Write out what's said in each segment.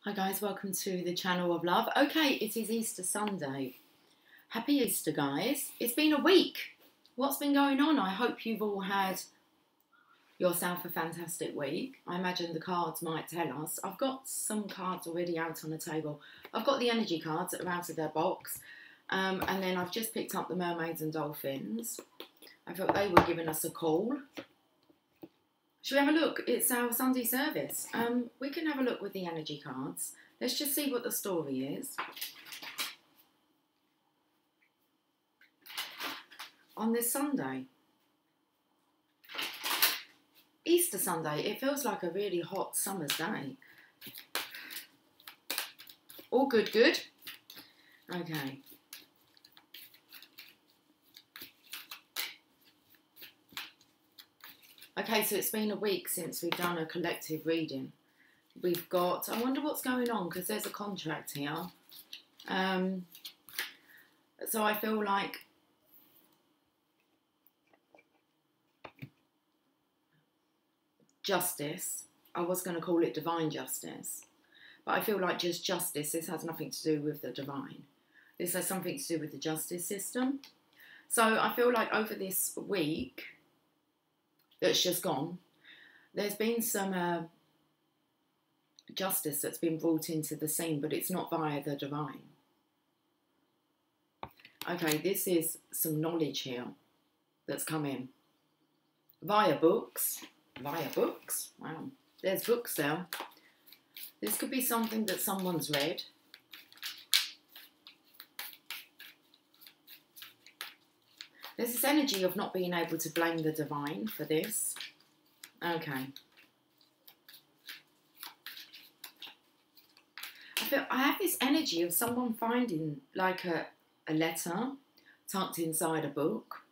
Hi guys, welcome to the channel of love. Okay, it is Easter Sunday. Happy Easter guys. It's been a week. What's been going on? I hope you've all had yourself a fantastic week. I imagine the cards might tell us. I've got some cards already out on the table. I've got the energy cards that are out of their box. And then I've just picked up the mermaids and dolphins. I thought they were giving us a call. Should we have a look? It's our Sunday service. We can have a look with the energy cards. Let's just see what the story is. On this Sunday. Easter Sunday. It feels like a really hot summer's day. All good, good. Okay. Okay, so it's been a week since we've done a collective reading. We've got, I wonder what's going on, because there's a contract here. So I feel like justice, I was going to call it divine justice, but I feel like just justice, this has nothing to do with the divine. This has something to do with the justice system. So I feel like over this week, that's just gone, there's been some justice that's been brought into the scene, but it's not via the divine. Okay, this is some knowledge here that's come in. Via books. Via books? Wow. There's books there. This could be something that someone's read. There's this energy of not being able to blame the divine for this. Okay. I have this energy of someone finding like a letter tucked inside a book.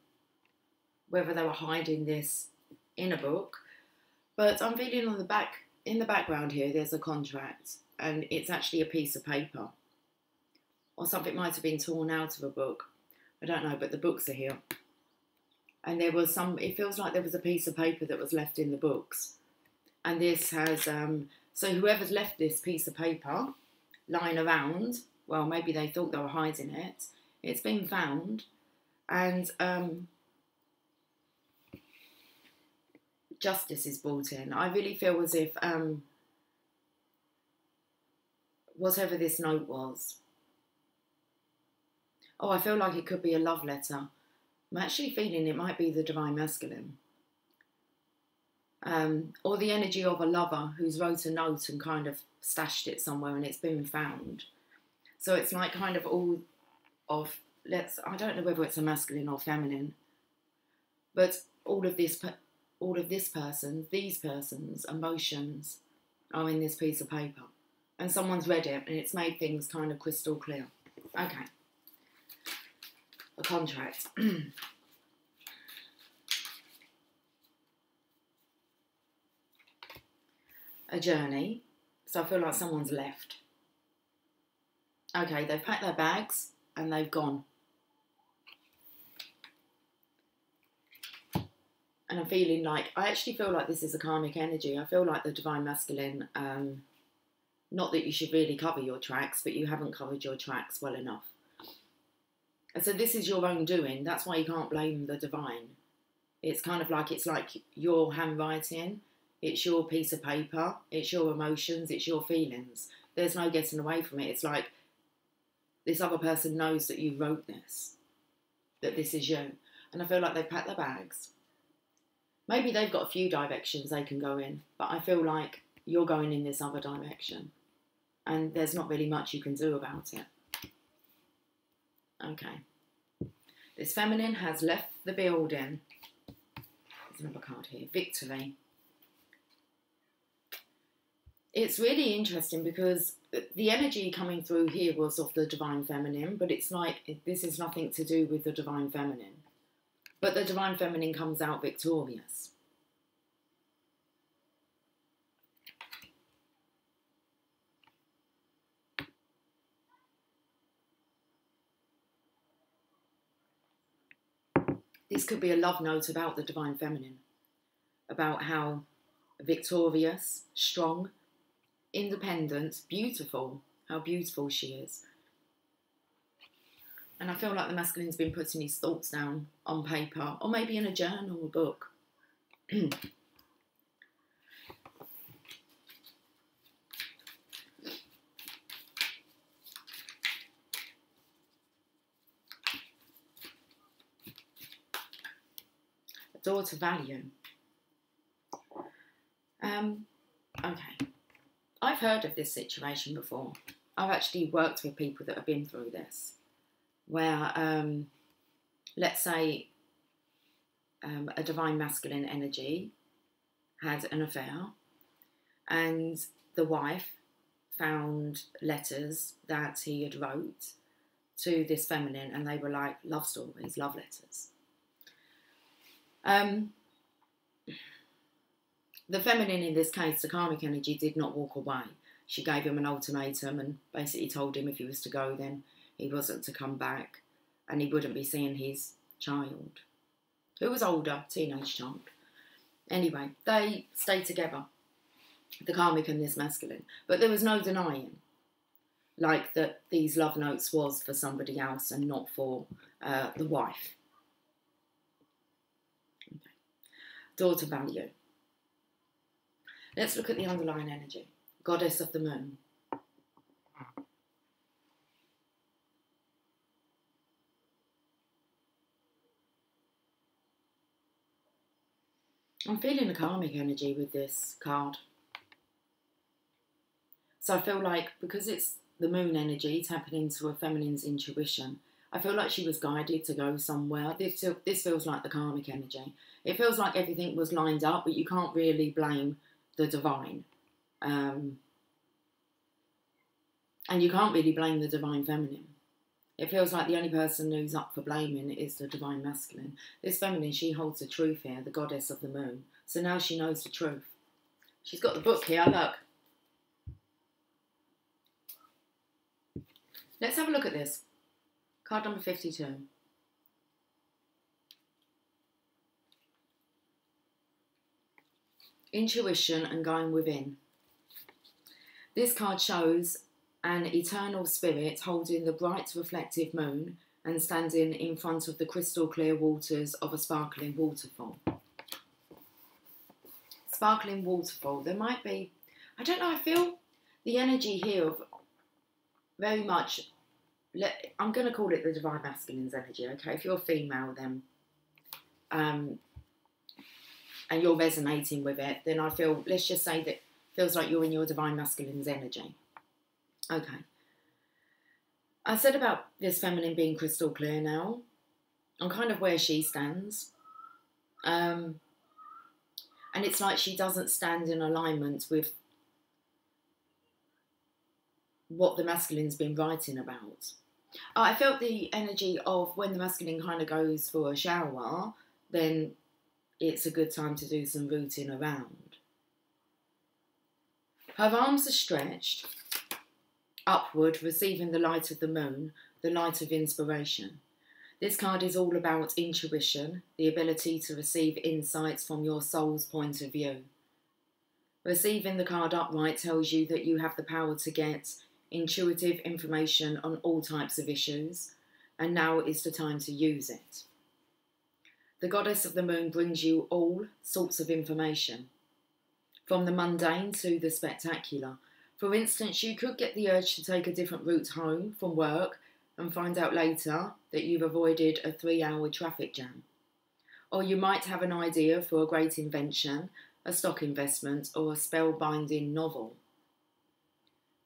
Whether they were hiding this in a book. But I'm feeling on the back, in the background here, there's a contract. And it's actually a piece of paper. Or something might have been torn out of a book. I don't know, but the books are here. And there was some, it feels like there was a piece of paper that was left in the books. And this has, so whoever's left this piece of paper lying around, well, maybe they thought they were hiding it. It's been found. And justice is brought in. I really feel as if whatever this note was, oh, I feel like it could be a love letter. I'm actually feeling it might be the divine masculine. Or the energy of a lover who's wrote a note and kind of stashed it somewhere and it's been found. So it's like kind of all of, I don't know whether it's a masculine or feminine, but all of this person, these persons' emotions are in this piece of paper. And someone's read it and it's made things kind of crystal clear. Okay. A contract. A journey. So I feel like someone's left. Okay, they've packed their bags and they've gone. And I'm feeling like, I actually feel like this is a karmic energy. I feel like the divine masculine, not that you should really cover your tracks, but you haven't covered your tracks well enough. And so this is your own doing. That's why you can't blame the divine. It's kind of like, it's like your handwriting. It's your piece of paper. It's your emotions. It's your feelings. There's no getting away from it. It's like this other person knows that you wrote this. That this is you. And I feel like they've packed their bags. Maybe they've got a few directions they can go in. But I feel like you're going in this other direction. And there's not really much you can do about it. Okay. This feminine has left the building. There's another card here. Victory. It's really interesting because the energy coming through here was of the divine feminine, but it's like this is nothing to do with the divine feminine. But the divine feminine comes out victorious. This could be a love note about the divine feminine, about how victorious, strong, independent, beautiful, how beautiful she is. And I feel like the masculine's been putting his thoughts down on paper, or maybe in a journal or book. Door to value. Okay. I've heard of this situation before. I've actually worked with people that have been through this, where, let's say, a divine masculine energy had an affair, and the wife found letters that he had wrote to this feminine, and they were like love stories, love letters. The feminine in this case, the karmic energy, did not walk away. She gave him an ultimatum and basically told him if he was to go, then he wasn't to come back and he wouldn't be seeing his child, who was older, teenage child. Anyway, they stayed together, the karmic and this masculine. But there was no denying, like, that these love notes was for somebody else and not for the wife. Okay. Door to value. Let's look at the underlying energy. Goddess of the moon. I'm feeling a karmic energy with this card. So I feel like, because it's the moon energy tapping into a feminine's intuition, I feel like she was guided to go somewhere. This feels like the karmic energy. It feels like everything was lined up, but you can't really blame the divine. And you can't really blame the divine feminine. It feels like the only person who's up for blaming is the divine masculine. This feminine, she holds the truth here, the goddess of the moon. So now she knows the truth. She's got the book here, look. Let's have a look at this. Card number 52. Intuition and going within. This card shows an eternal spirit holding the bright reflective moon and standing in front of the crystal clear waters of a sparkling waterfall. Sparkling waterfall. There might be, I don't know, I feel the energy here of very much, I'm going to call it the divine masculine's energy, okay? If you're female, then and you're resonating with it, then I feel, let's just say that feels like you're in your divine masculine's energy. Okay. I said about this feminine being crystal clear now, on kind of where she stands. And it's like she doesn't stand in alignment with what the masculine's been writing about. I felt the energy of when the masculine kind of goes for a shower, then it's a good time to do some rooting around. Her arms are stretched upward, receiving the light of the moon, the light of inspiration. This card is all about intuition, the ability to receive insights from your soul's point of view. Receiving the card upright tells you that you have the power to get intuitive information on all types of issues, and now is the time to use it. The goddess of the moon brings you all sorts of information, from the mundane to the spectacular. For instance, you could get the urge to take a different route home from work and find out later that you've avoided a 3-hour traffic jam. Or you might have an idea for a great invention, a stock investment, or a spellbinding novel.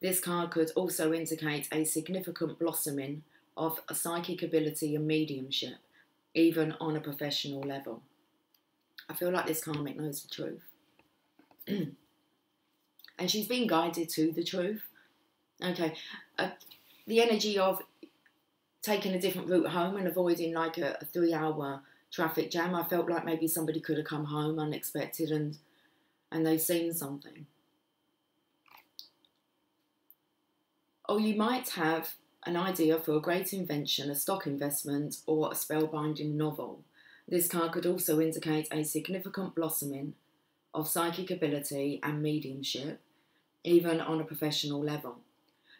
This card could also indicate a significant blossoming of a psychic ability and mediumship, even on a professional level. I feel like this karmic knows the truth. And she's been guided to the truth. Okay, the energy of taking a different route home and avoiding like a 3-hour traffic jam, I felt like maybe somebody could have come home unexpected and they've seen something. Or you might have an idea for a great invention, a stock investment, or a spellbinding novel. This card could also indicate a significant blossoming of psychic ability and mediumship, even on a professional level.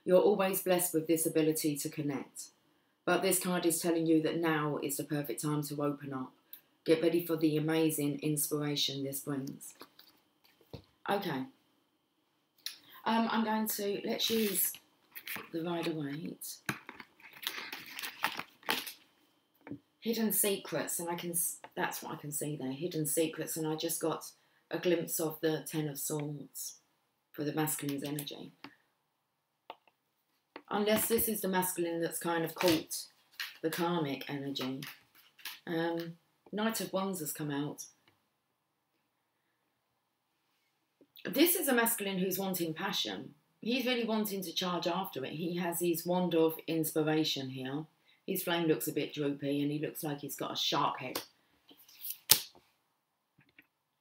You're always blessed with this ability to connect. But this card is telling you that now is the perfect time to open up. Get ready for the amazing inspiration this brings. Okay. I'm going to, let's use the Rider-Waite. Hidden Secrets, and that's what I can see there, Hidden Secrets, and I just got a glimpse of the Ten of Swords for the masculine's energy. Unless this is the masculine that's kind of caught the karmic energy. Knight of Wands has come out. This is a masculine who's wanting passion. He's really wanting to charge after it. He has his wand of inspiration here. His flame looks a bit droopy and he looks like he's got a shark head.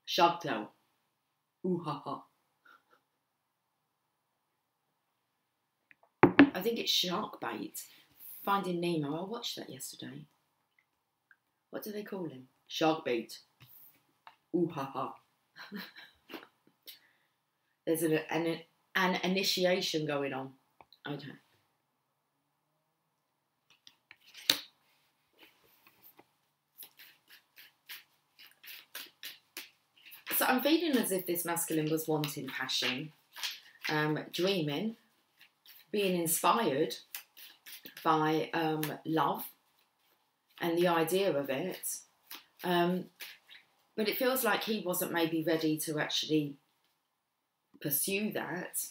Shark tail. Ooh ha ha. I think it's shark bait. Finding Nemo. I watched that yesterday. What do they call him? Shark bait. Ooh ha ha. There's an initiation going on. Okay. So I'm feeling as if this masculine was wanting passion, dreaming, being inspired by love and the idea of it. But it feels like he wasn't maybe ready to actually pursue that.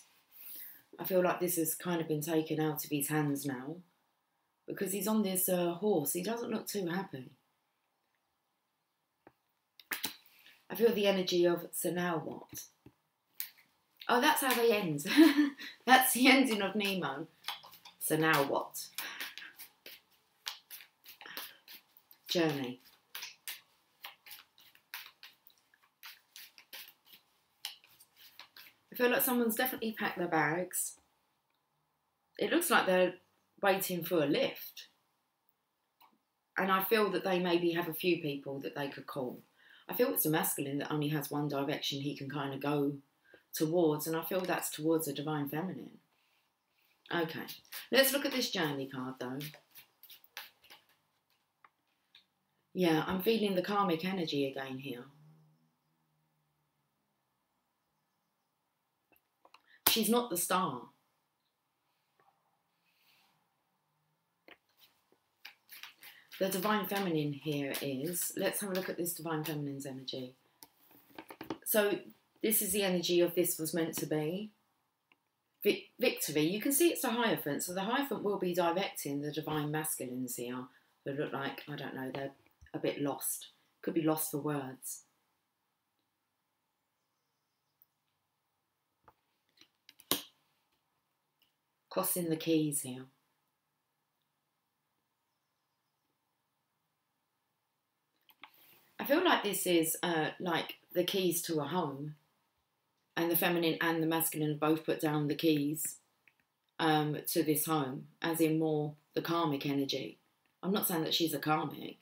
I feel like this has kind of been taken out of his hands now because he's on this horse. He doesn't look too happy. I feel the energy of, so now what? Oh, that's how they end. That's the ending of Nemo. So now what? Journey. I feel like someone's definitely packed their bags. It looks like they're waiting for a lift. And I feel that they maybe have a few people that they could call. I feel it's a masculine that only has one direction he can kind of go towards, and I feel that's towards a divine feminine. Okay, let's look at this journey card though. Yeah, I'm feeling the karmic energy again here. She's not the star. The divine feminine here is, let's have a look at this divine feminine's energy. So this is the energy of this was meant to be. Victory, you can see it's the Hierophant. So the Hierophant will be directing the divine masculines here. They look like, I don't know, they're a bit lost. Could be lost for words. Crossing the keys here. I feel like this is like the keys to a home, and the feminine and the masculine have both put down the keys to this home, as in more the karmic energy. I'm not saying that she's a karmic.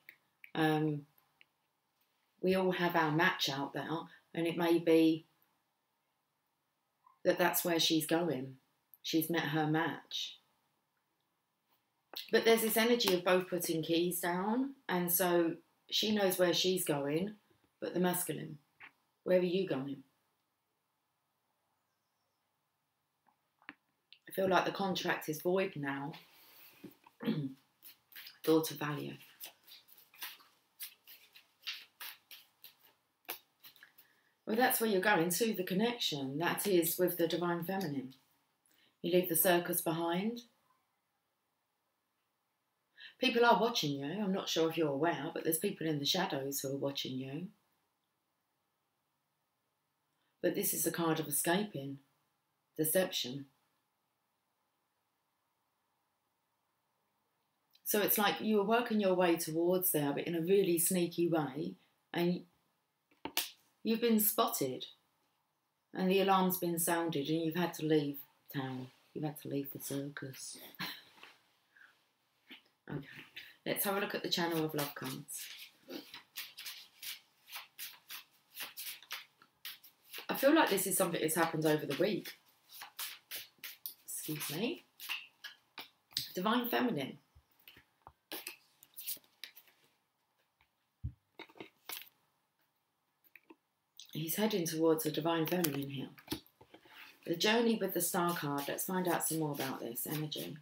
We all have our match out there, and it may be that that's where she's going. She's met her match. But there's this energy of both putting keys down, and so she knows where she's going, but the masculine, where are you going? I feel like the contract is void now. Daughter value. Well, that's where you're going, to the connection. That is with the divine feminine. You leave the circus behind. People are watching you. I'm not sure if you're aware, but there's people in the shadows who are watching you. But this is a card of escaping, deception. So it's like you were working your way towards there, but in a really sneaky way, and you've been spotted, and the alarm's been sounded, and you've had to leave town. You've had to leave the circus. Okay, let's have a look at the Channel of Love cards. I feel like this is something that's happened over the week. excuse me, Divine Feminine. He's heading towards a Divine Feminine here. The journey with the Star card. Let's find out some more about this energy.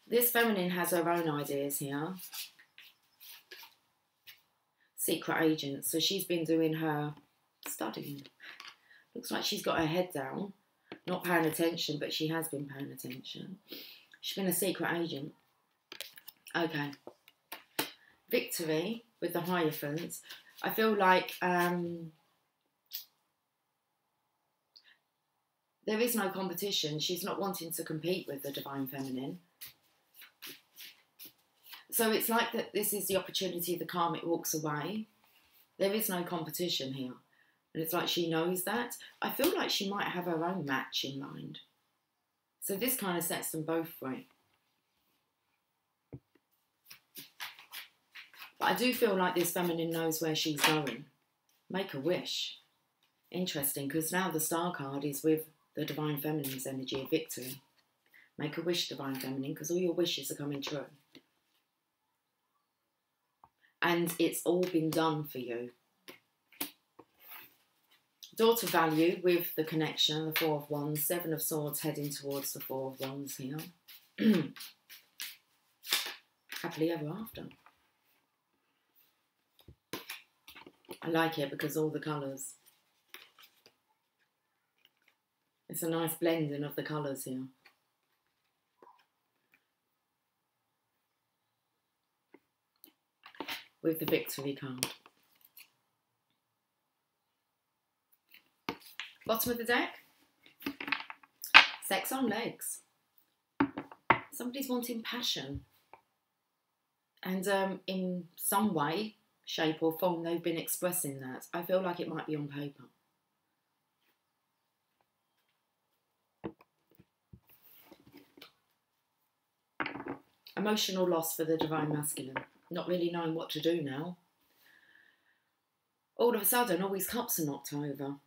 This feminine has her own ideas here. Secret agent. So she's been doing her studying. Looks like she's got her head down. Not paying attention, but she has been paying attention. She's been a secret agent. Okay. Victory with the Hierophants. I feel like there is no competition. She's not wanting to compete with the Divine Feminine. So it's like that this is the opportunity the karmic walks away. There is no competition here. And it's like she knows that. I feel like she might have her own match in mind. So this kind of sets them both free. But I do feel like this feminine knows where she's going. Make a wish. Interesting, because now the Star card is with the Divine Feminine's energy of victory. Make a wish, Divine Feminine, because all your wishes are coming true. And it's all been done for you. Daughter value with the connection, the Four of Wands, Seven of Swords heading towards the Four of Wands here. Happily ever after. I like it because all the colours. It's a nice blending of the colours here. With the Victory card. Bottom of the deck. Sex on legs. Somebody's wanting passion. And in some way, shape or form, they've been expressing that. I feel like it might be on paper. Emotional loss for the Divine Masculine. Not really knowing what to do now. All of a sudden, all his cups are knocked over.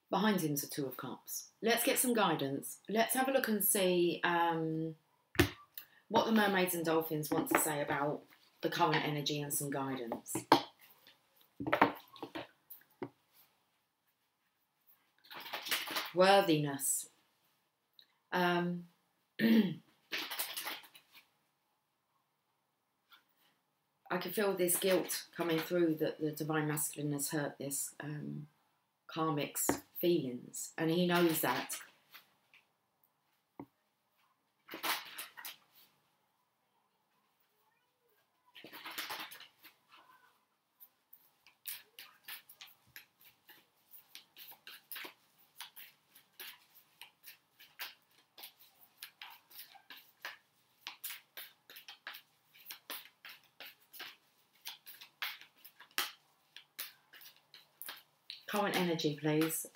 Behind him's the Two of Cups. Let's get some guidance. Let's have a look and see what the mermaids and dolphins want to say about the current energy and some guidance. Worthiness. I can feel this guilt coming through that the Divine Masculine has hurt this karmic's feelings, and he knows that. Current energy, please.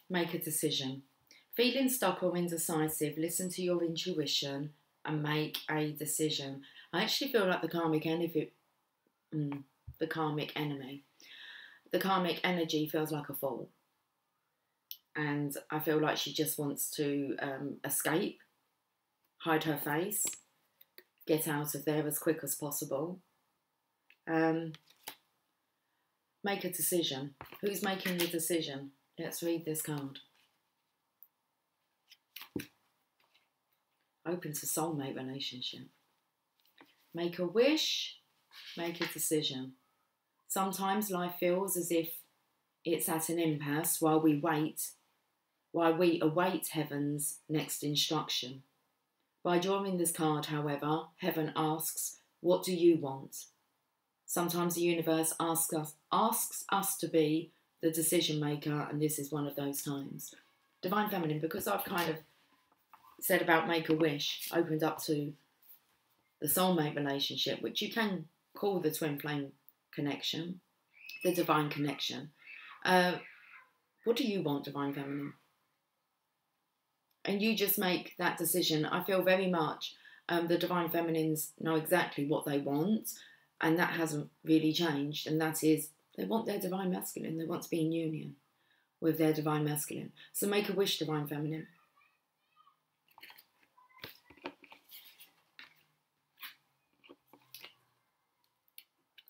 Make a decision. Feeling stuck or indecisive, listen to your intuition and make a decision. I actually feel like the karmic enemy. The karmic energy feels like a fool. And I feel like she just wants to escape, hide her face, get out of there as quick as possible. Make a decision. Who's making the decision? Let's read this card. Open to soulmate relationship. Make a wish. Make a decision. Sometimes life feels as if it's at an impasse while we await heaven's next instruction. By drawing this card, however, heaven asks, what do you want? Sometimes the universe asks us to be the decision maker, and this is one of those times. Divine Feminine, because I've kind of said about make a wish, opened up to the soulmate relationship, which you can call the twin flame connection, the divine connection. What do you want, Divine Feminine? And you just make that decision. I feel very much the Divine Feminines know exactly what they want. And that hasn't really changed, and that is they want their Divine Masculine, they want to be in union. with their divine masculine. So make a wish, divine feminine.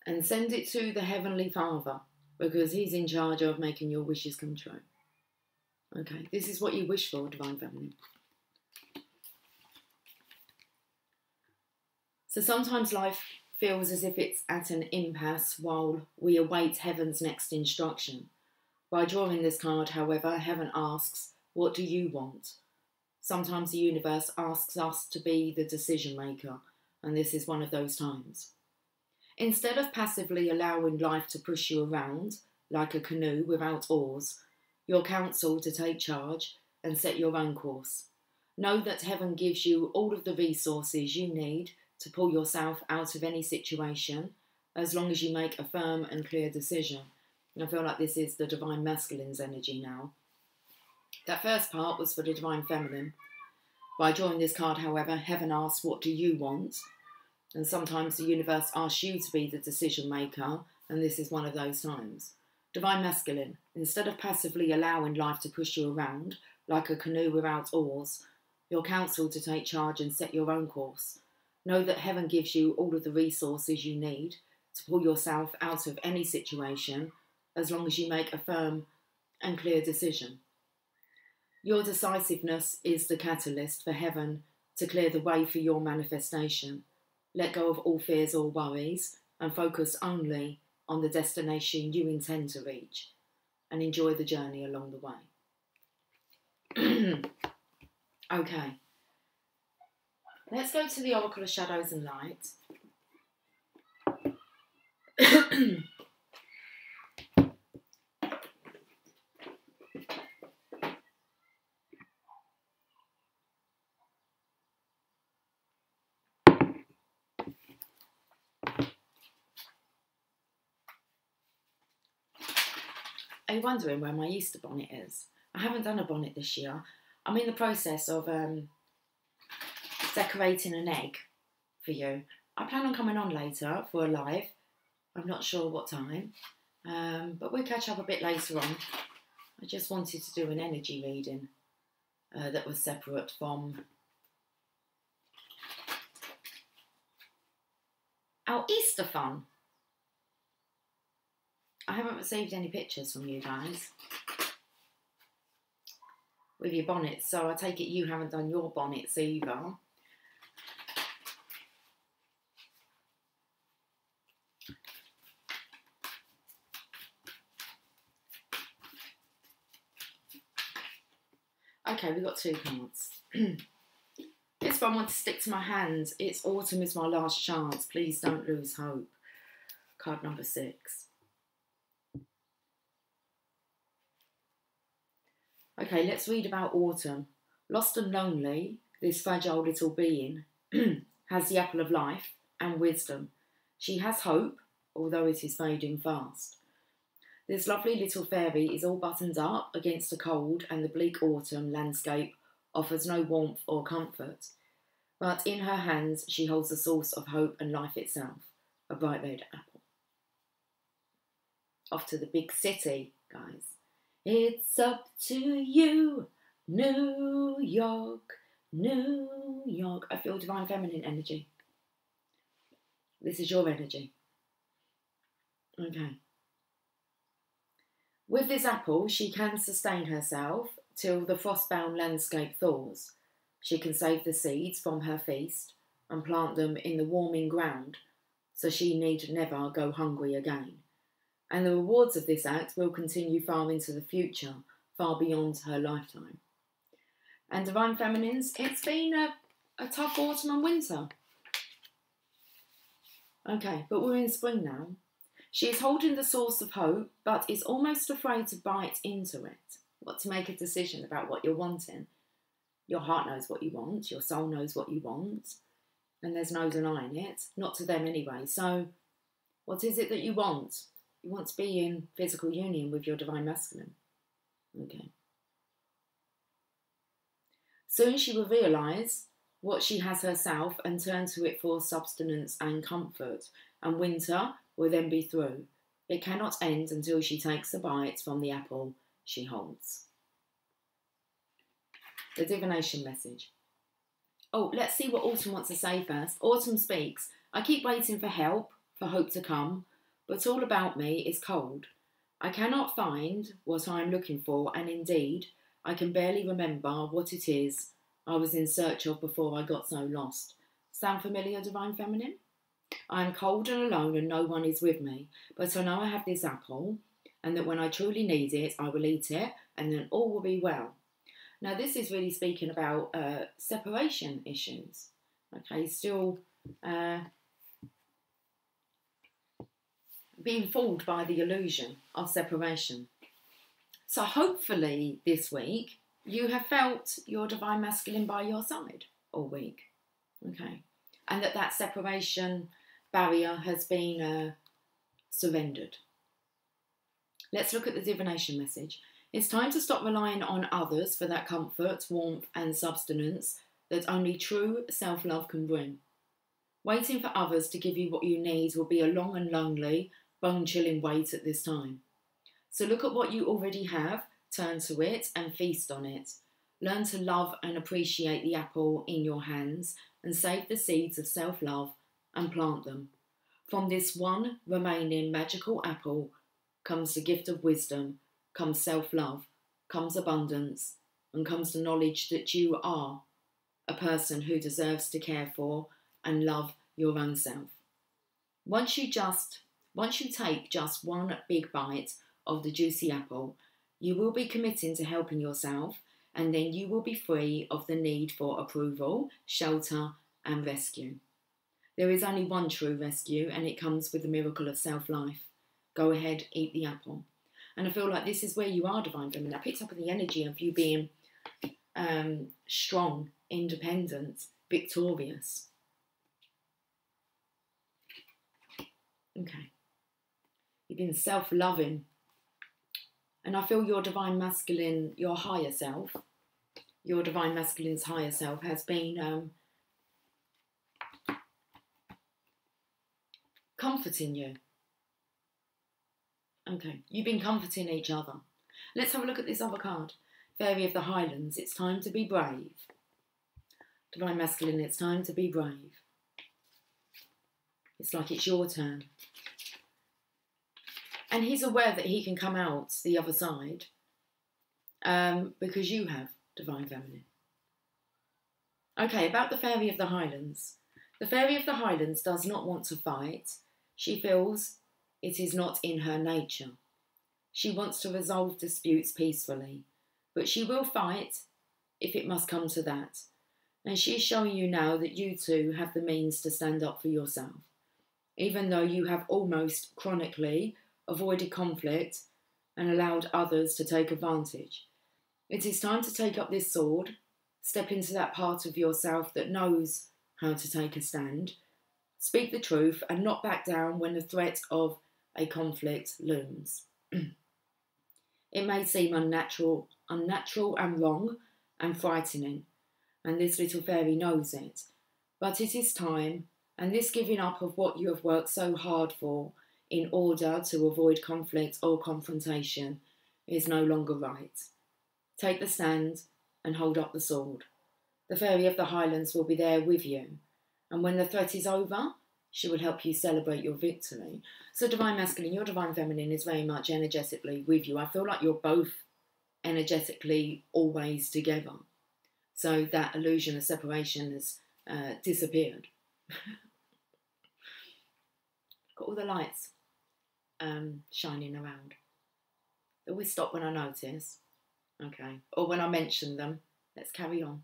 And send it to the Heavenly Father, because he's in charge of making your wishes come true. Okay, this is what you wish for, divine feminine. So sometimes life feels as if it's at an impasse while we await heaven's next instruction. By drawing this card, however, heaven asks, what do you want? Sometimes the universe asks us to be the decision maker, and this is one of those times. Instead of passively allowing life to push you around, like a canoe without oars, you're counseled to take charge and set your own course. Know that heaven gives you all of the resources you need to pull yourself out of any situation, as long as you make a firm and clear decision. And I feel like this is the divine masculine's energy now. That first part was for the divine feminine. By drawing this card, however, heaven asks, what do you want? And sometimes the universe asks you to be the decision maker, and this is one of those times. Divine masculine, instead of passively allowing life to push you around, like a canoe without oars, you're counselled to take charge and set your own course. Know that heaven gives you all of the resources you need to pull yourself out of any situation, as long as you make a firm and clear decision. Your decisiveness is the catalyst for heaven to clear the way for your manifestation. Let go of all fears or worries and focus only on the destination you intend to reach, and enjoy the journey along the way. Okay, let's go to the Oracle of Shadows and Light. Are you wondering where my Easter bonnet is? I haven't done a bonnet this year. I'm in the process of decorating an egg for you. I plan on coming on later for a live. I'm not sure what time, but we'll catch up a bit later on. I just wanted to do an energy reading that was separate from our Easter fun. I haven't received any pictures from you guys with your bonnets, so I take it you haven't done your bonnets either. Okay, we've got two cards. This one I want to stick to my hands. It's autumn is my last chance. Please don't lose hope. Card number 6. Okay, let's read about autumn. Lost and lonely, this fragile little being has the apple of life and wisdom. She has hope, although it is fading fast. This lovely little fairy is all buttoned up against the cold, and the bleak autumn landscape offers no warmth or comfort. But in her hands she holds the source of hope and life itself, a bright red apple. Off to the big city, guys. It's up to you, New York, New York. I feel divine feminine energy. This is your energy. Okay. With this apple, she can sustain herself till the frost-bound landscape thaws. She can save the seeds from her feast and plant them in the warming ground, so she need never go hungry again. And the rewards of this act will continue far into the future, far beyond her lifetime. And divine feminines, it's been a tough autumn and winter. Okay, but we're in spring now. She is holding the source of hope, but is almost afraid to bite into it. What to make a decision about what you're wanting. Your heart knows what you want, your soul knows what you want, and there's no denying it, not to them anyway. So, what is it that you want? You want to be in physical union with your divine masculine. Okay. Soon she will realise what she has herself and turn to it for sustenance and comfort, and winter will then be through. It cannot end until she takes a bite from the apple she holds. The divination message. Oh, let's see what Autumn wants to say first. Autumn speaks. I keep waiting for help, for hope to come, but all about me is cold. I cannot find what I am looking for, and indeed, I can barely remember what it is I was in search of before I got so lost. Sound familiar, Divine Feminine? I am cold and alone and no one is with me, but I know I have this apple, and that when I truly need it, I will eat it, and then all will be well. Now, this is really speaking about separation issues. Okay, still being fooled by the illusion of separation. So hopefully this week you have felt your Divine Masculine by your side all week. Okay, and that separation barrier has been surrendered. Let's look at the divination message. It's time to stop relying on others for that comfort, warmth and sustenance that only true self-love can bring. Waiting for others to give you what you need will be a long and lonely, bone-chilling wait at this time. So look at what you already have, turn to it and feast on it. Learn to love and appreciate the apple in your hands and save the seeds of self-love and plant them. From this one remaining magical apple comes the gift of wisdom, comes self-love, comes abundance, and comes the knowledge that you are a person who deserves to care for and love your own self. Once you take just one big bite of the juicy apple, you will be committing to helping yourself, and then you will be free of the need for approval, shelter, and rescue. There is only one true rescue, and it comes with the miracle of self-life. Go ahead, eat the apple. And I feel like this is where you are, Divine Feminine. I picked up the energy of you being strong, independent, victorious. Okay. You've been self-loving. And I feel your Divine Masculine, your higher self, your Divine Masculine's higher self has been comforting you. Okay, you've been comforting each other. Let's have a look at this other card. Fairy of the Highlands, it's time to be brave. Divine Masculine, it's time to be brave. It's like it's your turn. And he's aware that he can come out the other side because you have, Divine Feminine. Okay, about the Fairy of the Highlands. The Fairy of the Highlands does not want to fight. She feels it is not in her nature. She wants to resolve disputes peacefully, but she will fight if it must come to that. And she is showing you now that you too have the means to stand up for yourself, even though you have almost chronically avoided conflict and allowed others to take advantage. It is time to take up this sword, step into that part of yourself that knows how to take a stand, speak the truth and not back down when the threat of a conflict looms. It may seem unnatural and wrong and frightening, and this little fairy knows it, but it is time, and this giving up of what you have worked so hard for in order to avoid conflict or confrontation is no longer right. Take the stand and hold up the sword. The Fairy of the Highlands will be there with you, and when the threat is over, she will help you celebrate your victory. So Divine Masculine, your Divine Feminine is very much energetically with you. I feel like you're both energetically always together. So that illusion of separation has disappeared. Got all the lights shining around. They always stop when I notice. Okay. Or when I mention them. Let's carry on.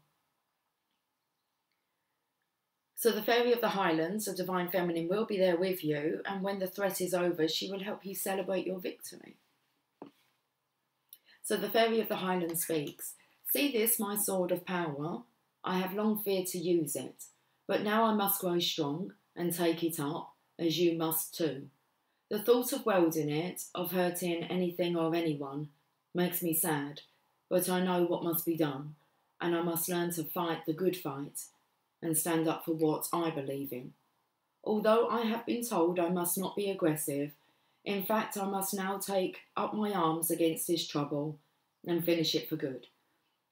So the Fairy of the Highlands, a Divine Feminine, will be there with you, and when the threat is over, she will help you celebrate your victory. So the Fairy of the Highlands speaks. See this, my sword of power. I have long feared to use it, but now I must grow strong and take it up, as you must too. The thought of wielding it, of hurting anything or anyone, makes me sad, but I know what must be done, and I must learn to fight the good fight and stand up for what I believe in. Although I have been told I must not be aggressive, in fact I must now take up my arms against this trouble and finish it for good.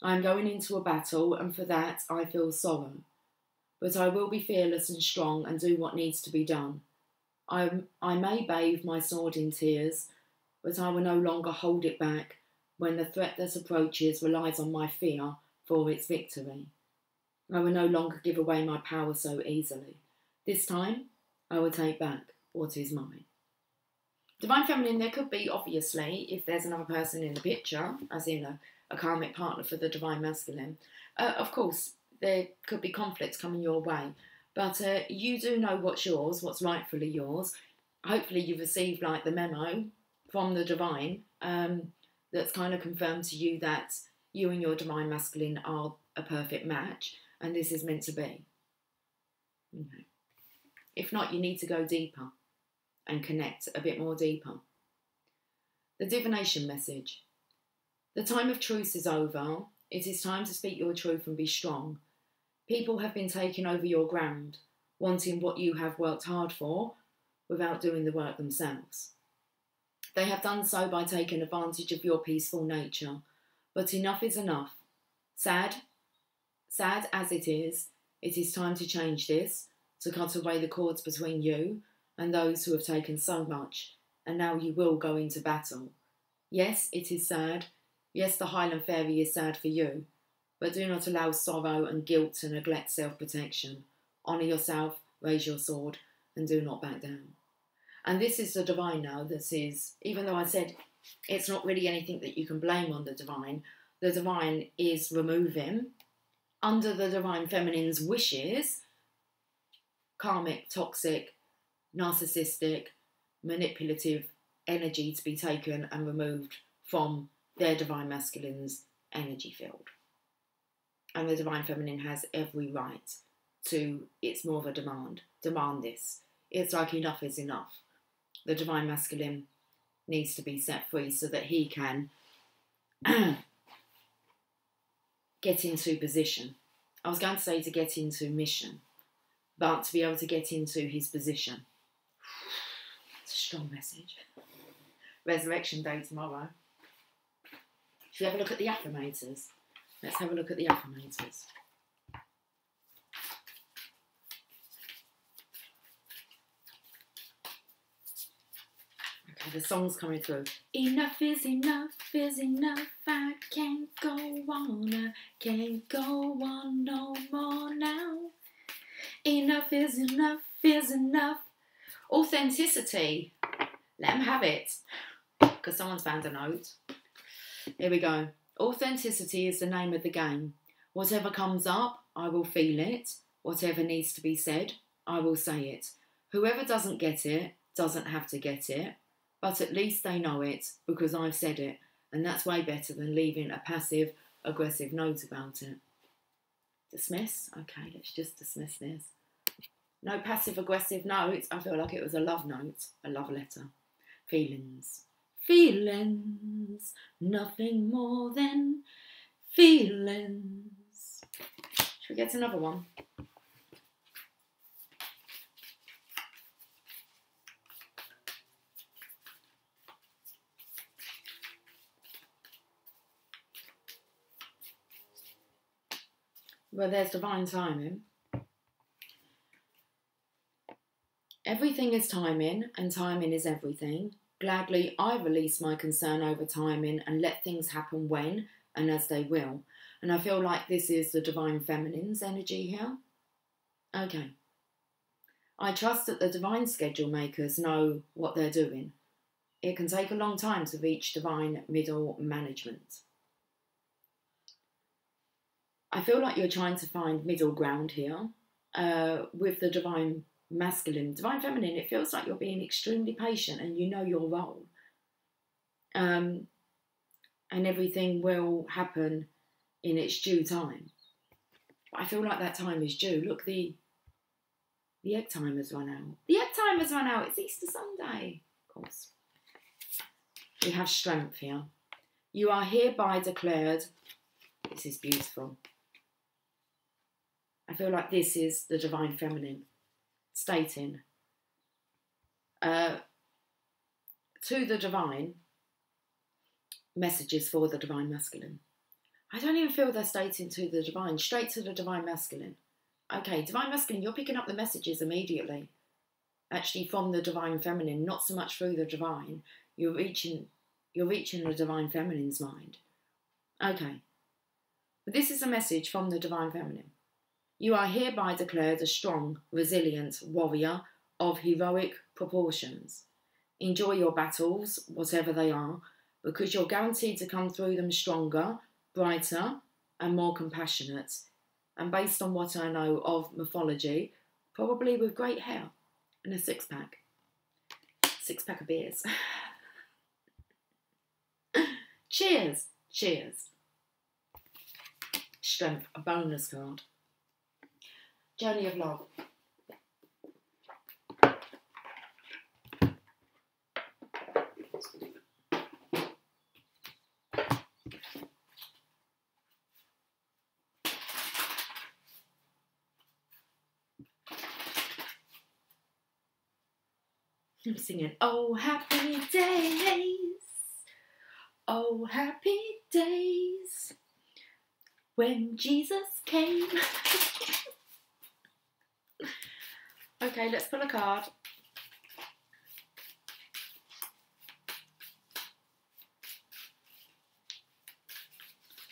I am going into a battle, and for that I feel sorrow. But I will be fearless and strong and do what needs to be done. I may bathe my sword in tears, but I will no longer hold it back when the threat that approaches relies on my fear for its victory. I will no longer give away my power so easily. This time, I will take back what is mine. Divine Feminine, there could be, obviously, if there's another person in the picture, as in a karmic partner for the Divine Masculine, of course, there could be conflicts coming your way. But you do know what's yours, what's rightfully yours. Hopefully you've received like the memo from the Divine that's kind of confirmed to you that you and your Divine Masculine are a perfect match and this is meant to be. Okay. If not, you need to go deeper and connect a bit more deeper. The divination message. The time of truce is over. It is time to speak your truth and be strong. People have been taking over your ground, wanting what you have worked hard for without doing the work themselves. They have done so by taking advantage of your peaceful nature, but enough is enough. Sad as it is time to change this, to cut away the cords between you and those who have taken so much, and now you will go into battle. Yes, it is sad. Yes, the Highland Fairy is sad for you, but do not allow sorrow and guilt to neglect self-protection. Honour yourself, raise your sword, and do not back down. And this is the Divine now. This is, even though I said it's not really anything that you can blame on the Divine is removing, under the Divine Feminine's wishes, karmic, toxic, narcissistic, manipulative energy to be taken and removed from their Divine Masculine's energy field. And the Divine Feminine has every right to, it's more of a demand this. It's like enough is enough. The Divine Masculine needs to be set free so that he can get into position. I was going to say to get into mission, but to be able to get into his position. It's a strong message. Resurrection Day tomorrow. Should we have a look at the affirmators? Let's have a look at the affirmators. Okay, the song's coming through. Enough is enough is enough. I can't go on. I can't go on no more now. Enough is enough is enough. Authenticity. Let them have it. Because someone's found a note. Here we go. Authenticity is the name of the game. Whatever comes up, I will feel it. Whatever needs to be said, I will say it. Whoever doesn't get it, doesn't have to get it. But at least they know it, because I've said it. And that's way better than leaving a passive, aggressive note about it. Dismiss? Okay, let's just dismiss this. No passive, aggressive notes. I feel like it was a love note, a love letter. Feelings. Feelings, nothing more than feelings. Should we get another one? Well, there's divine timing. Everything is timing, and timing is everything. Gladly, I release my concern over timing and let things happen when and as they will. And I feel like this is the Divine Feminine's energy here. Okay. I trust that the Divine Schedule Makers know what they're doing. It can take a long time to reach Divine Middle Management. I feel like you're trying to find middle ground here with the Divine Masculine. Divine Feminine, it feels like you're being extremely patient and you know your role. And everything will happen in its due time. But I feel like that time is due. Look, the egg time has run out. The egg time has run out. It's Easter Sunday. Of course. We have strength here. You are hereby declared. This is beautiful. I feel like this is the Divine Feminine stating to the Divine, messages for the Divine Masculine. I don't even feel they're stating to the Divine, straight to the Divine Masculine. Okay, Divine Masculine, you're picking up the messages immediately. Actually from the Divine Feminine, not so much through the Divine. You're reaching the Divine Feminine's mind. Okay. But this is a message from the Divine Feminine. You are hereby declared a strong, resilient warrior of heroic proportions. Enjoy your battles, whatever they are, because you're guaranteed to come through them stronger, brighter, and more compassionate. And based on what I know of mythology, probably with great hair and a six-pack. Six-pack of beers. Cheers. Cheers. Strength, a bonus card. Journey of love. I'm singing, oh happy days, oh happy days, when Jesus came. Okay, let's pull a card.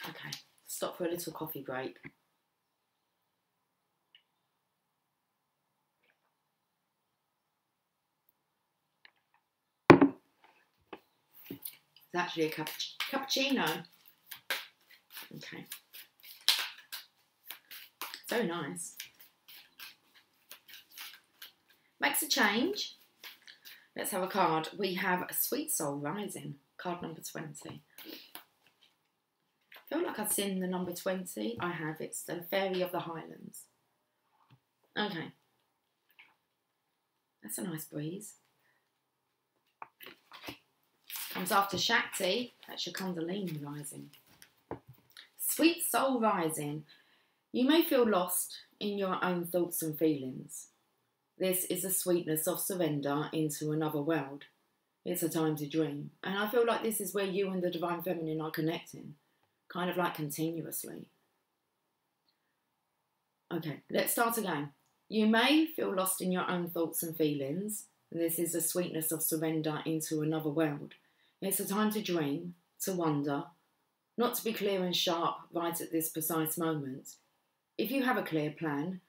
Okay, stop for a little coffee break. It's actually a cappuccino. Okay. So nice. Makes a change. Let's have a card. We have a Sweet Soul Rising, card number 20. I feel like I've seen the number 20. I have. It's the Fairy of the Highlands. Okay. That's a nice breeze. Comes after Shakti. That's your Kundalini rising. Sweet Soul Rising. You may feel lost in your own thoughts and feelings. This is the sweetness of surrender into another world. It's a time to dream. And I feel like this is where you and the Divine Feminine are connecting. Kind of like continuously. Okay, let's start again. You may feel lost in your own thoughts and feelings. This is the sweetness of surrender into another world. It's a time to dream, to wonder, not to be clear and sharp right at this precise moment. If you have a clear plan,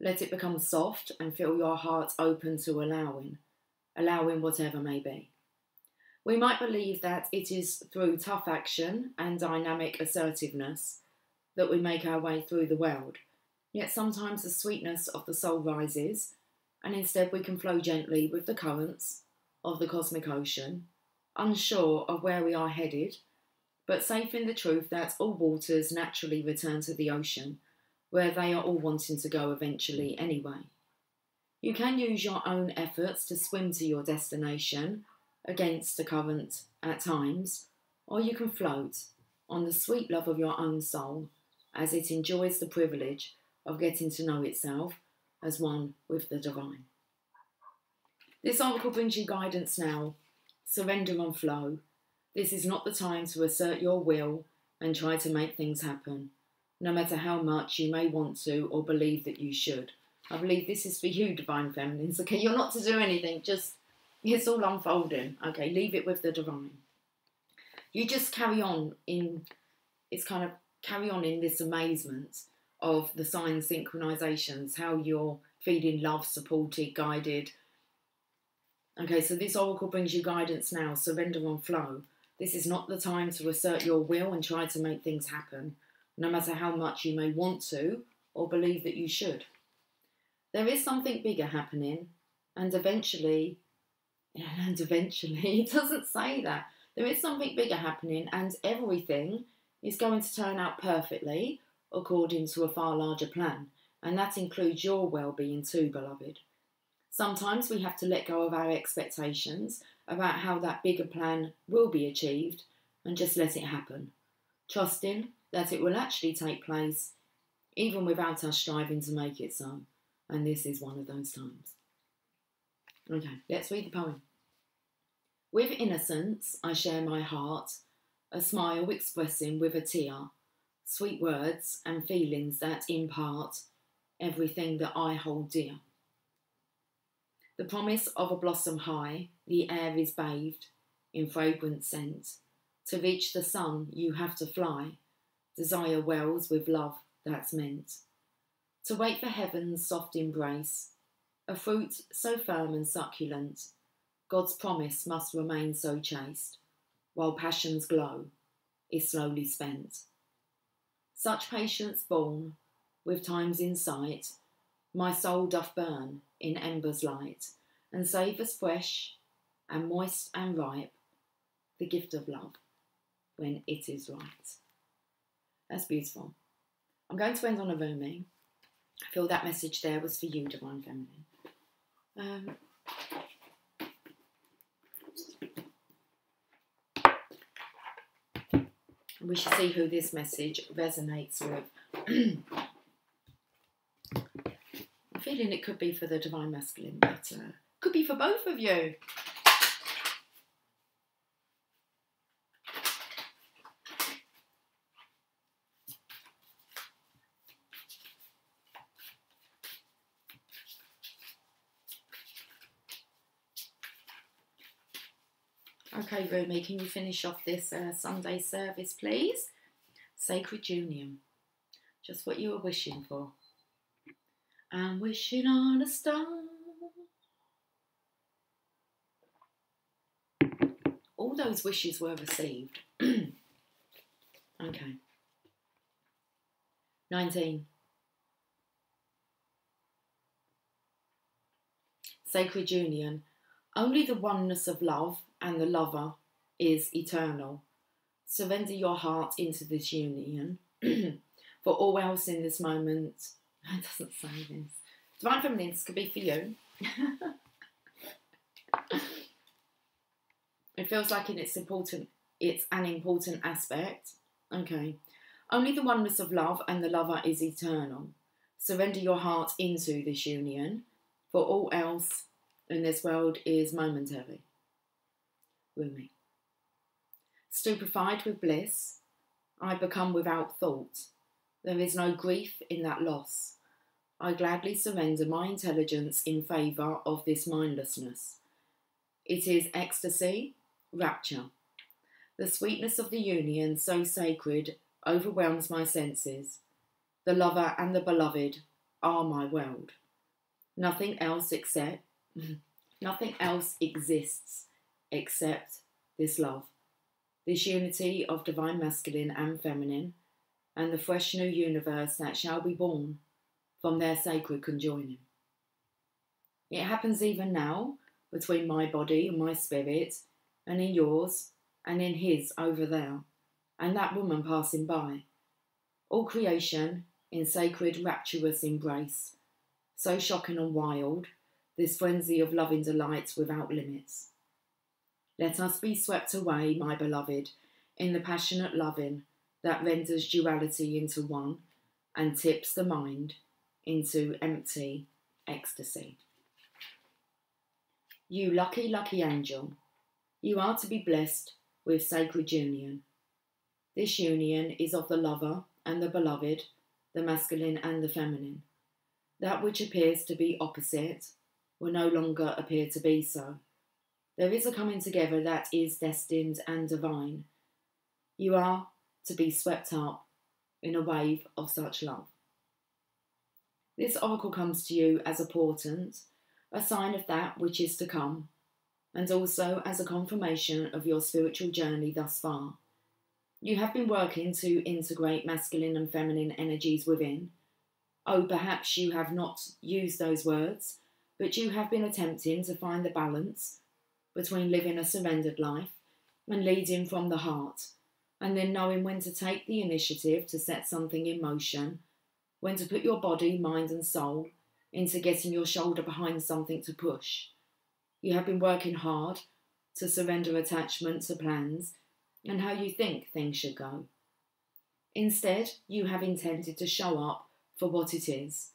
let it become soft and feel your heart open to allowing whatever may be. We might believe that it is through tough action and dynamic assertiveness that we make our way through the world. Yet sometimes the sweetness of the soul rises, and instead we can flow gently with the currents of the cosmic ocean, unsure of where we are headed, but safe in the truth that all waters naturally return to the ocean, where they are all wanting to go eventually anyway. You can use your own efforts to swim to your destination against the current at times, or you can float on the sweet love of your own soul as it enjoys the privilege of getting to know itself as one with the divine. This oracle brings you guidance now. Surrender and flow. This is not the time to assert your will and try to make things happen, no matter how much you may want to or believe that you should. I believe this is for you, Divine Feminines. Okay, you're not to do anything, just, it's all unfolding. Okay, leave it with the divine. You just carry on in this amazement of the sign synchronizations, how you're feeling loved, supported, guided. Okay, so this oracle brings you guidance now, surrender and flow. This is not the time to assert your will and try to make things happen, no matter how much you may want to or believe that you should. There is something bigger happening, and eventually, it doesn't say that. There is something bigger happening, and everything is going to turn out perfectly according to a far larger plan, and that includes your well-being too, beloved. Sometimes we have to let go of our expectations about how that bigger plan will be achieved and just let it happen, trusting that it will actually take place even without us striving to make it so. And this is one of those times. Okay, let's read the poem. With innocence, I share my heart, a smile expressing with a tear sweet words and feelings that impart everything that I hold dear. The promise of a blossom high, the air is bathed in fragrant scent. To reach the sun you have to fly, desire wells with love that's meant. To wait for heaven's soft embrace, a fruit so firm and succulent, God's promise must remain so chaste, while passion's glow is slowly spent. Such patience born, with time's insight, my soul doth burn in embers light, and savours fresh and moist and ripe, the gift of love, when it is right. That's beautiful. I'm going to end on a Rumi. I feel that message there was for you, Divine Feminine. We should see who this message resonates with. I'm feeling it could be for the Divine Masculine, but could be for both of you. Okay, Rumi, can you finish off this Sunday service, please? Sacred Union. Just what you were wishing for. I'm wishing on a star. All those wishes were received. Okay. 19. Sacred Union. Only the oneness of love and the lover is eternal. Surrender your heart into this union. For all else in this moment, it doesn't say this. Divine Feminine, this could be for you. It feels like it's an important aspect. Okay. Only the oneness of love and the lover is eternal. Surrender your heart into this union. For all else in this world is momentary. Rumi. Stupefied with bliss, I become without thought. There is no grief in that loss. I gladly surrender my intelligence in favour of this mindlessness. It is ecstasy, rapture. The sweetness of the union, so sacred, overwhelms my senses. The lover and the beloved are my world. Nothing else exists except this love, this unity of Divine Masculine and Feminine, and the fresh new universe that shall be born from their sacred conjoining. It happens even now, between my body and my spirit, and in yours, and in his over there, and that woman passing by. All creation in sacred rapturous embrace, so shocking and wild, this frenzy of loving delights without limits. Let us be swept away, my beloved, in the passionate loving that renders duality into one and tips the mind into empty ecstasy. You lucky, lucky angel, you are to be blessed with sacred union. This union is of the lover and the beloved, the masculine and the feminine. That which appears to be opposite will no longer appear to be so. There is a coming together that is destined and divine. You are to be swept up in a wave of such love. This oracle comes to you as a portent, a sign of that which is to come, and also as a confirmation of your spiritual journey thus far. You have been working to integrate masculine and feminine energies within. Oh, perhaps you have not used those words, but you have been attempting to find the balance between living a surrendered life and leading from the heart, and then knowing when to take the initiative to set something in motion, when to put your body, mind and soul into getting your shoulder behind something to push. You have been working hard to surrender attachment to plans and how you think things should go. Instead, you have intended to show up for what it is,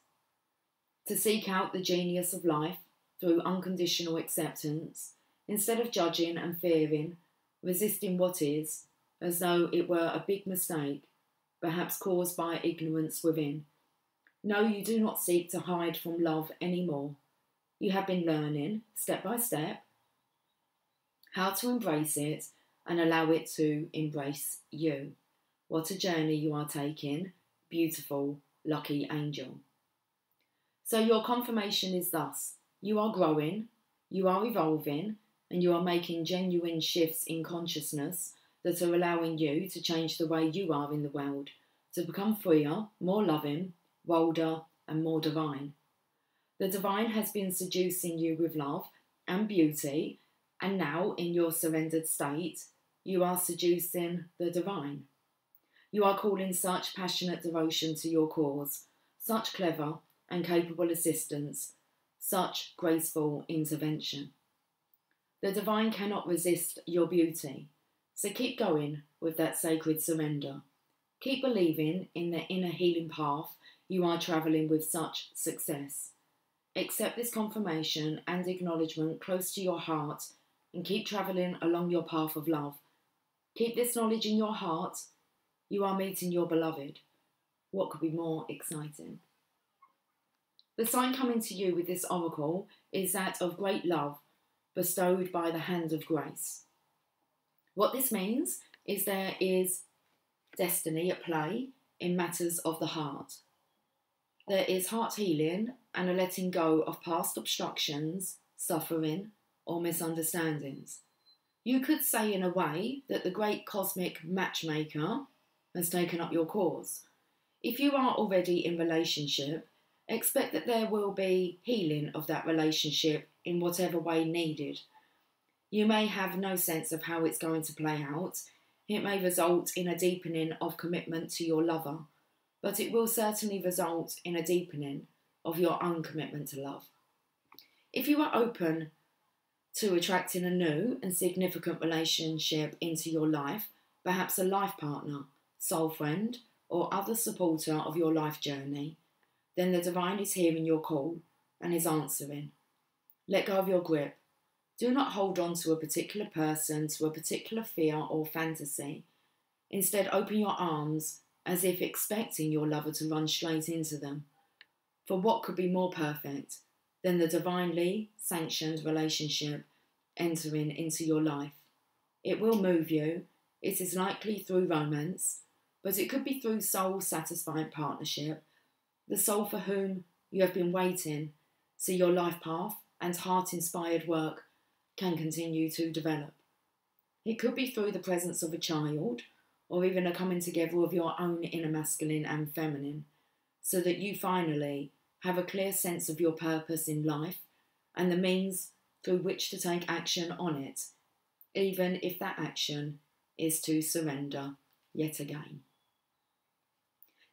to seek out the genius of life through unconditional acceptance, instead of judging and fearing, resisting what is, as though it were a big mistake, perhaps caused by ignorance within. No, you do not seek to hide from love any more. You have been learning, step by step, how to embrace it and allow it to embrace you. What a journey you are taking, beautiful, lucky angel. So your confirmation is thus: you are growing, you are evolving, and you are making genuine shifts in consciousness that are allowing you to change the way you are in the world, to become freer, more loving, bolder, and more divine. The divine has been seducing you with love and beauty, and now, in your surrendered state, you are seducing the divine. You are calling such passionate devotion to your cause, such clever and capable assistance, such graceful intervention. The divine cannot resist your beauty, so keep going with that sacred surrender. Keep believing in the inner healing path you are travelling with such success. Accept this confirmation and acknowledgement close to your heart and keep travelling along your path of love. Keep this knowledge in your heart. You are meeting your beloved. What could be more exciting? The sign coming to you with this oracle is that of great love bestowed by the hand of grace. What this means is there is destiny at play in matters of the heart. There is heart healing and a letting go of past obstructions, suffering, or misunderstandings. You could say in a way that the great cosmic matchmaker has taken up your cause. If you are already in relationship, expect that there will be healing of that relationship in whatever way needed. You may have no sense of how it's going to play out. It may result in a deepening of commitment to your lover, but it will certainly result in a deepening of your own commitment to love. If you are open to attracting a new and significant relationship into your life, perhaps a life partner, soul friend, or other supporter of your life journey, then the divine is hearing your call and is answering. Let go of your grip. Do not hold on to a particular person, to a particular fear or fantasy. Instead, open your arms as if expecting your lover to run straight into them. For what could be more perfect than the divinely sanctioned relationship entering into your life? It will move you. It is likely through romance, but it could be through soul-satisfying partnership, the soul for whom you have been waiting, so your life path and heart-inspired work can continue to develop. It could be through the presence of a child, or even a coming together of your own inner masculine and feminine, so that you finally have a clear sense of your purpose in life and the means through which to take action on it, even if that action is to surrender yet again.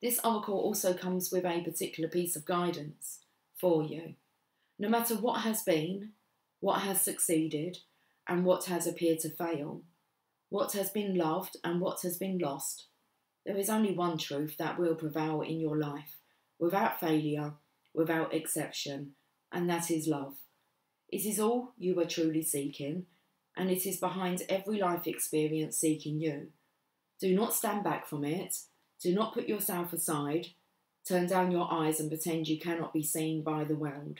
This oracle also comes with a particular piece of guidance for you. No matter what has been, what has succeeded, and what has appeared to fail, what has been loved and what has been lost, there is only one truth that will prevail in your life, without failure, without exception, and that is love. It is all you are truly seeking, and it is behind every life experience seeking you. Do not stand back from it. Do not put yourself aside. Turn down your eyes and pretend you cannot be seen by the world.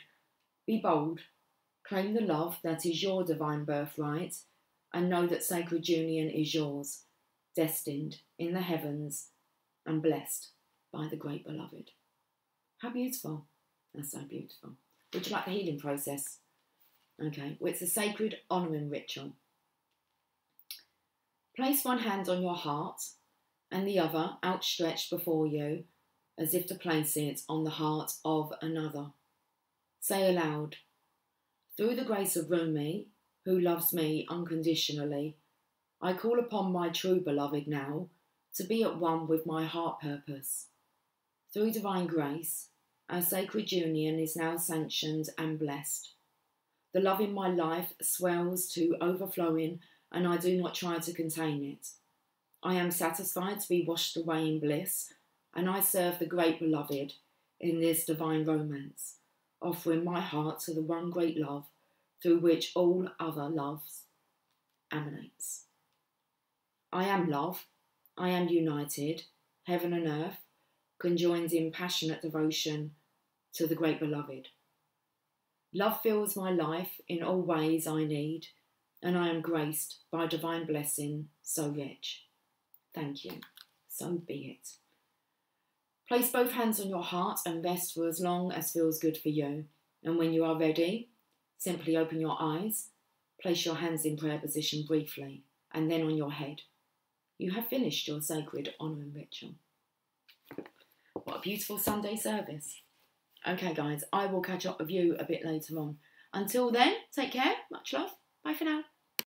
Be bold. Claim the love that is your divine birthright, and know that sacred union is yours, destined in the heavens and blessed by the great beloved. How beautiful. That's so beautiful. Would you like the healing process? Okay, well, it's a sacred honouring ritual. Place one hand on your heart and the other outstretched before you as if to place it on the heart of another. Say aloud, through the grace of Rumi, who loves me unconditionally, I call upon my true beloved now to be at one with my heart purpose. Through divine grace, our sacred union is now sanctioned and blessed. The love in my life swells to overflowing, and I do not try to contain it. I am satisfied to be washed away in bliss, and I serve the great beloved in this divine romance, offering my heart to the one great love through which all other loves emanates. I am love. I am united. Heaven and earth conjoins in passionate devotion to the great beloved. Love fills my life in all ways I need, and I am graced by divine blessing so rich. Thank you. So be it. Place both hands on your heart and rest for as long as feels good for you. And when you are ready, simply open your eyes, place your hands in prayer position briefly, and then on your head. You have finished your sacred honouring ritual. What a beautiful Sunday service. Okay, guys, I will catch up with you a bit later on. Until then, take care. Much love. Bye for now.